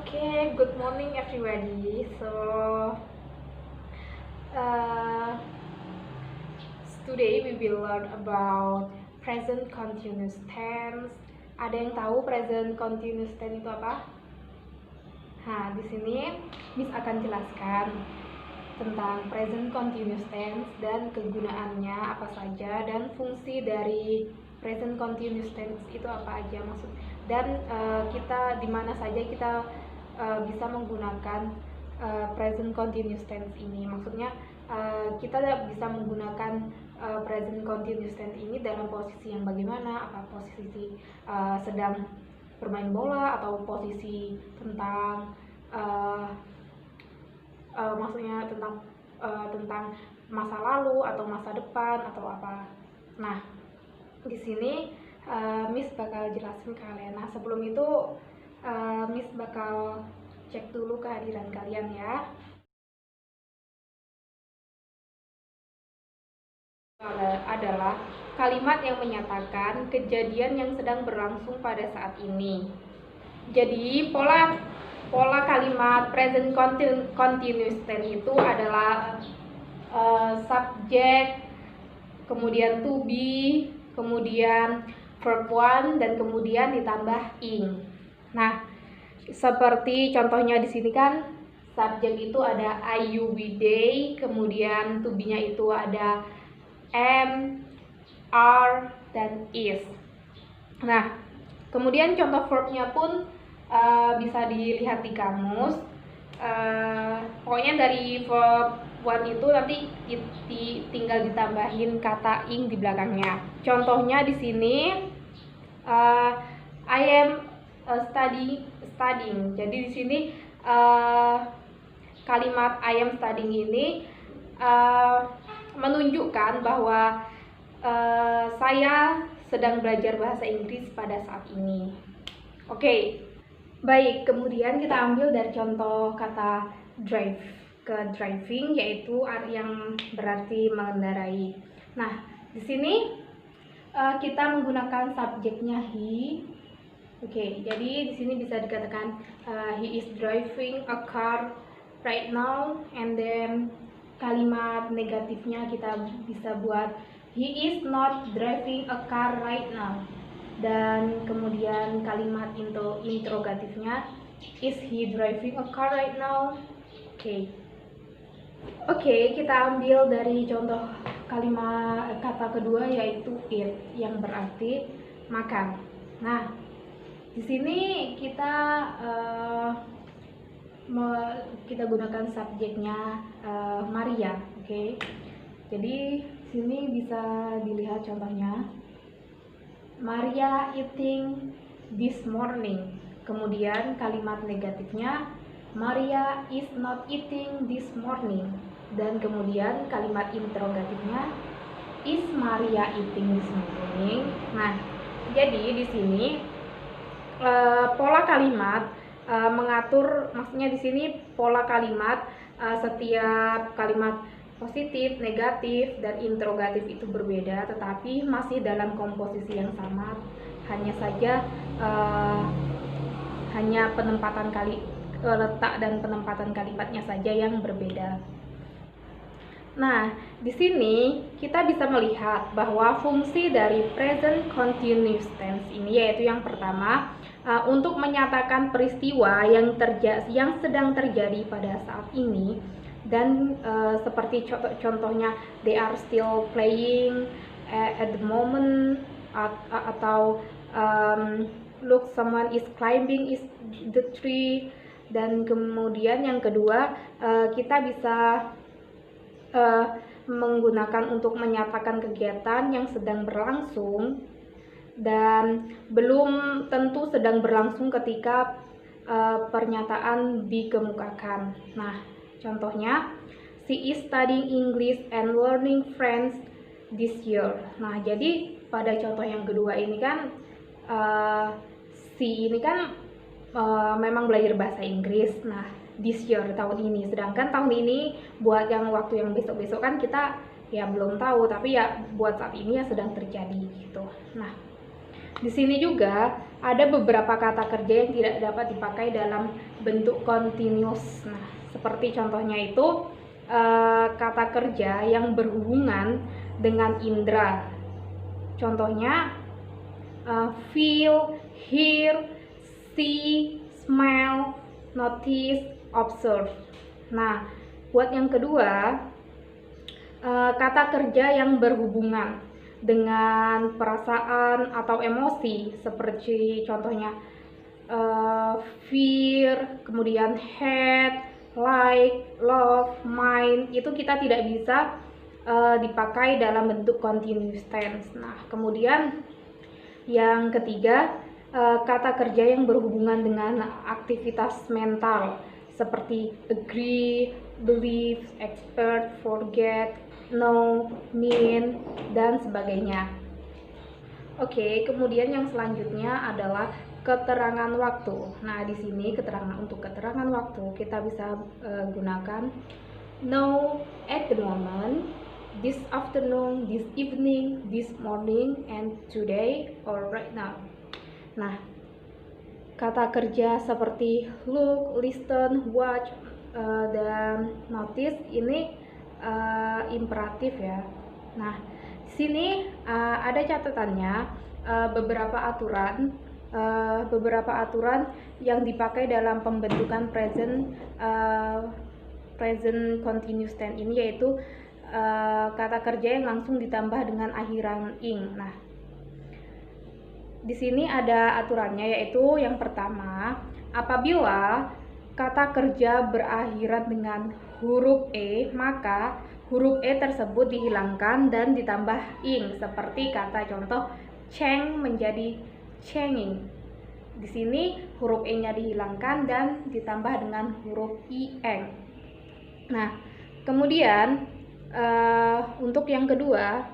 Okay, good morning everybody. Uh, today we will learn about present continuous tense. Ada yang tahu present continuous tense itu apa? Nah, di sini Miss akan jelaskan tentang present continuous tense dan kegunaannya apa saja dan fungsi dari present continuous tense itu apa aja maksud dan kita di mana saja kita bisa menggunakan present continuous tense ini. Maksudnya kita bisa menggunakan present continuous tense ini dalam posisi yang bagaimana, apa posisi sedang bermain bola atau posisi tentang maksudnya tentang masa lalu atau masa depan atau apa. Nah, di sini Miss bakal jelasin ke kalian. Nah, sebelum itu Miss bakal cek dulu kehadiran kalian ya. Adalah kalimat yang menyatakan kejadian yang sedang berlangsung pada saat ini. Jadi pola kalimat present continuous tense itu adalah subjek, kemudian to be, kemudian verb one, dan kemudian ditambah ing. Nah, seperti contohnya di sini kan subjek itu ada I, you, we, they, kemudian to be-nya itu ada am, are, dan is. Nah, kemudian contoh verb-nya pun bisa dilihat di kamus. Pokoknya dari verb one itu nanti tinggal ditambahin kata ing di belakangnya. Contohnya di sini I am studying. Jadi di sini kalimat I am studying ini menunjukkan bahwa saya sedang belajar bahasa Inggris pada saat ini. Oke. Baik, kemudian kita ambil dari contoh kata drive ke driving, yaitu yang berarti mengendarai. Nah, di sini kita menggunakan subjeknya he. Oke, jadi di sini bisa dikatakan he is driving a car right now, and then kalimat negatifnya kita bisa buat he is not driving a car right now. Dan kemudian kalimat interrogatifnya is he driving a car right now? Oke, kita ambil dari contoh kalimat kata kedua yaitu eat yang berarti makan. Nah, di sini kita gunakan subjeknya Maria, oke. Jadi sini bisa dilihat contohnya. Maria eating this morning. Kemudian kalimat negatifnya Maria is not eating this morning. Dan kemudian kalimat interrogatifnya is Maria eating this morning. Nah, jadi di sini pola kalimat mengatur, maksudnya di sini pola kalimat setiap kalimat positif, negatif, dan interrogatif itu berbeda, tetapi masih dalam komposisi yang sama. Hanya saja hanya penempatan letak dan penempatan kalimatnya saja yang berbeda. Nah, di sini kita bisa melihat bahwa fungsi dari present continuous tense ini yaitu yang pertama untuk menyatakan peristiwa yang sedang terjadi pada saat ini. Dan seperti contohnya they are still playing at the moment, atau look someone is climbing the tree. Dan kemudian yang kedua kita bisa menggunakan untuk menyatakan kegiatan yang sedang berlangsung dan belum tentu sedang berlangsung ketika pernyataan dikemukakan. Nah, contohnya, she is studying English and learning French this year. Nah, jadi pada contoh yang kedua ini kan she ini kan memang belajar bahasa Inggris. Nah, this year tahun ini. Sedangkan tahun ini buat yang waktu yang besok-besok kan kita ya belum tahu, tapi ya buat saat ini ya sedang terjadi gitu. Nah, di sini juga ada beberapa kata kerja yang tidak dapat dipakai dalam bentuk continuous. Nah, seperti contohnya itu kata kerja yang berhubungan dengan indera. Contohnya feel, hear, see, smell, notice, observe. Nah, buat yang kedua, kata kerja yang berhubungan dengan perasaan atau emosi, seperti contohnya fear, kemudian hate, like, love, mind, itu kita tidak bisa dipakai dalam bentuk continuous tense. Nah, kemudian yang ketiga, kata kerja yang berhubungan dengan aktivitas mental, seperti agree, believe, expert, forget, know, mean, dan sebagainya. Oke, kemudian yang selanjutnya adalah keterangan waktu. Nah, di sini untuk keterangan waktu kita bisa gunakan now, at the moment, this afternoon, this evening, this morning, and today or right now. Nah, kata kerja seperti look, listen, watch, dan notice ini imperatif ya. Nah, di sini ada catatannya, beberapa aturan yang dipakai dalam pembentukan present continuous tense ini, yaitu kata kerja yang langsung ditambah dengan akhiran ing. Nah, di sini ada aturannya, yaitu yang pertama, apabila kata kerja berakhiran dengan huruf e, maka huruf e tersebut dihilangkan dan ditambah ing, seperti kata contoh ceng menjadi cenging. Di sini huruf e-nya dihilangkan dan ditambah dengan huruf ing. Nah, kemudian untuk yang kedua,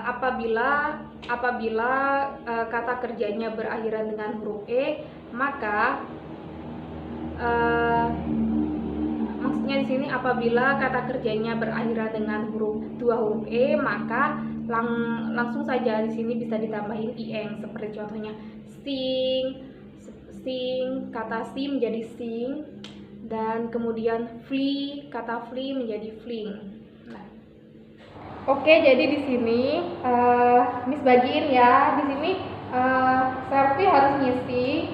apabila kata kerjanya berakhiran dengan huruf e, maka maksudnya di sini apabila kata kerjanya berakhiran dengan dua huruf e, maka langsung saja di sini bisa ditambahin ing, seperti contohnya sing, kata si menjadi sing, dan kemudian flee, kata flee menjadi fling. Nah, oke, jadi di sini Miss bagiin ya. Di sini Selfie harus ngisi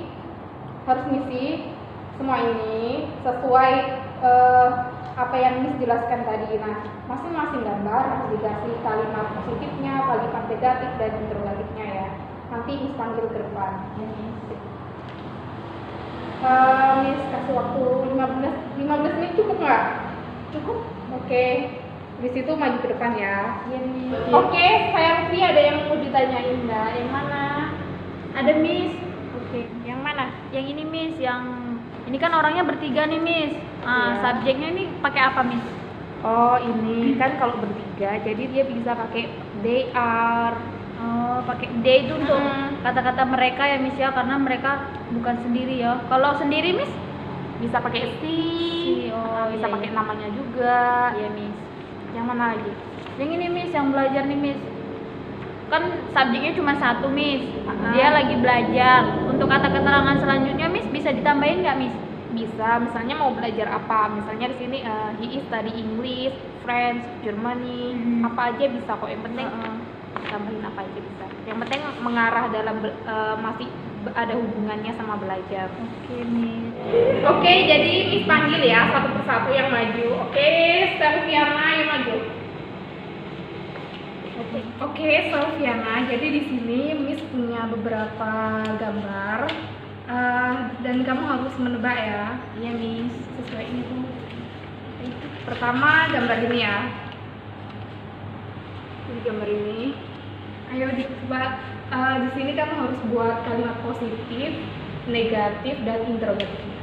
semua ini sesuai apa yang Miss jelaskan tadi. Nah, masing-masing gambar harus dikasih kalimat positifnya, kalimat negatif, dan interrogatifnya ya. Nanti Miss panggil ke depan. Miss kasih waktu 15 menit, cukup nggak? Cukup. Oke. Di situ maju ke depan ya. Iya, Miss. Oke, sayang Fi, ada yang mau ditanyain nggak? Yang mana? Ada, Miss. Oke, yang mana? Yang ini, Miss. Yang ini kan orangnya bertiga nih, Miss. Subjeknya ini pakai apa, Miss? Oh, ini kan kalau bertiga, jadi dia bisa pakai they are. Oh, pakai they itu untuk kata-kata mereka ya, Miss ya, karena mereka bukan sendiri ya. Kalau sendiri, Miss, Bisa pakai si, bisa iya, pakai iya. namanya juga. Iya, Miss. Yang mana lagi? Yang ini, Miss, yang belajar nih, Miss. Kan subjeknya cuma satu, Miss. Dia lagi belajar. Untuk kata keterangan selanjutnya, Miss, bisa ditambahin nggak, Miss? Bisa, misalnya mau belajar apa? Misalnya di sini he is study English, French, Germany, apa aja bisa kok. Yang penting tambahin apa aja bisa. Yang penting mengarah dalam masih ada hubungannya sama belajar. Oke, Miss. Oke, jadi Miss panggil ya satu persatu yang maju. Oke, Selviana yang maju. Oke, Selviana. Jadi di sini Miss punya beberapa gambar dan kamu harus menebak ya. Iya, Miss. Sesuai itu. Pertama gambar ini ya. Ini gambar ini. Ayo dicoba. Di sini kamu harus buat kalimat positif, negatif, dan interrogatif.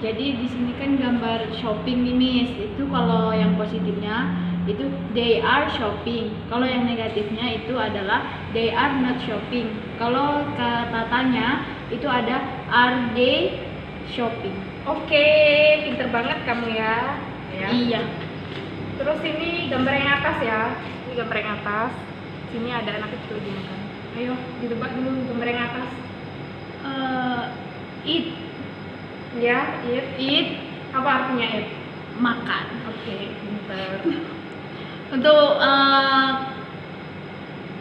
Jadi di sini kan gambar shopping nih, Miss. Itu kalau yang positifnya itu they are shopping. Kalau yang negatifnya itu adalah they are not shopping. Kalau kata tanya itu ada are they shopping. Oke, pinter banget kamu ya. Iya. Terus ini gambar yang atas ya. Ini gambar yang atas. Sini ada anak kecil juga kan. Ayo ditebak dulu gambar yang atas. Eat. Ya, eat. Apa artinya eat? Makan. Oke, pinter. Untuk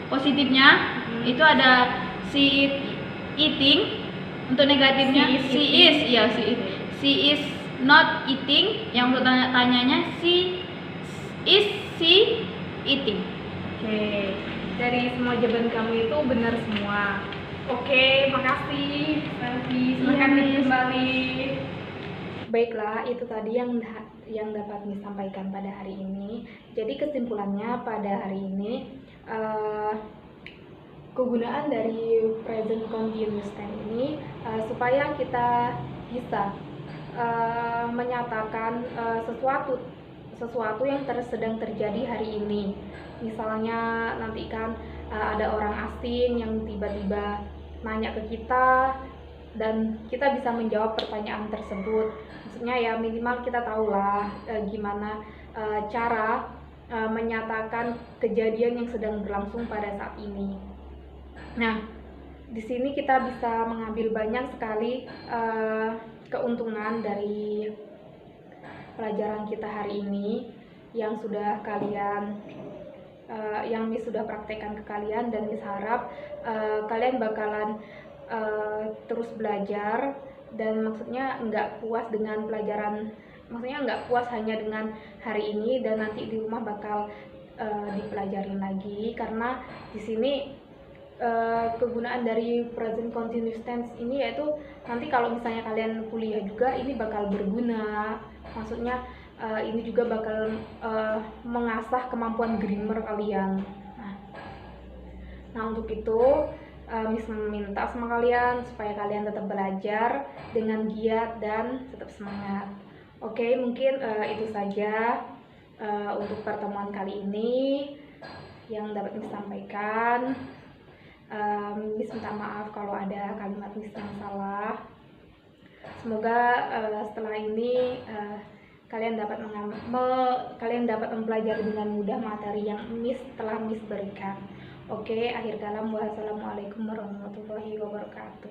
positifnya itu ada she eating. Untuk negatifnya she is not eating. Yang untuk tanyanya she eating. Oke, dari semua jawaban kamu itu benar semua. Oke, makasih Nanti silakan kembali. Baiklah, itu tadi yang dapat disampaikan pada hari ini. Jadi kesimpulannya pada hari ini, kegunaan dari present continuous tense ini supaya kita bisa menyatakan sesuatu yang sedang terjadi hari ini. Misalnya nanti kan ada orang asing yang tiba-tiba nanya ke kita dan kita bisa menjawab pertanyaan tersebut. Maksudnya ya minimal kita tahulah gimana cara menyatakan kejadian yang sedang berlangsung pada saat ini. Nah, di sini kita bisa mengambil banyak sekali keuntungan dari pelajaran kita hari ini yang sudah kalian yang Miss sudah praktekkan ke kalian, dan Miss harap kalian bakalan terus belajar, dan maksudnya nggak puas dengan pelajaran, maksudnya nggak puas hanya dengan hari ini dan nanti di rumah bakal dipelajarin lagi, karena di sini kegunaan dari present continuous tense ini yaitu nanti kalau misalnya kalian kuliah juga ini bakal berguna. Maksudnya ini juga bakal mengasah kemampuan grammar kalian. Nah untuk itu Miss meminta sama kalian supaya kalian tetap belajar dengan giat dan tetap semangat. Oke, mungkin itu saja untuk pertemuan kali ini yang dapat Miss sampaikan. Miss minta maaf kalau ada kalimat Miss yang salah. Semoga setelah ini kalian dapat mempelajari dengan mudah materi yang Miss telah Miss berikan. Oke, akhir kalam, wassalamualaikum warahmatullahi wabarakatuh.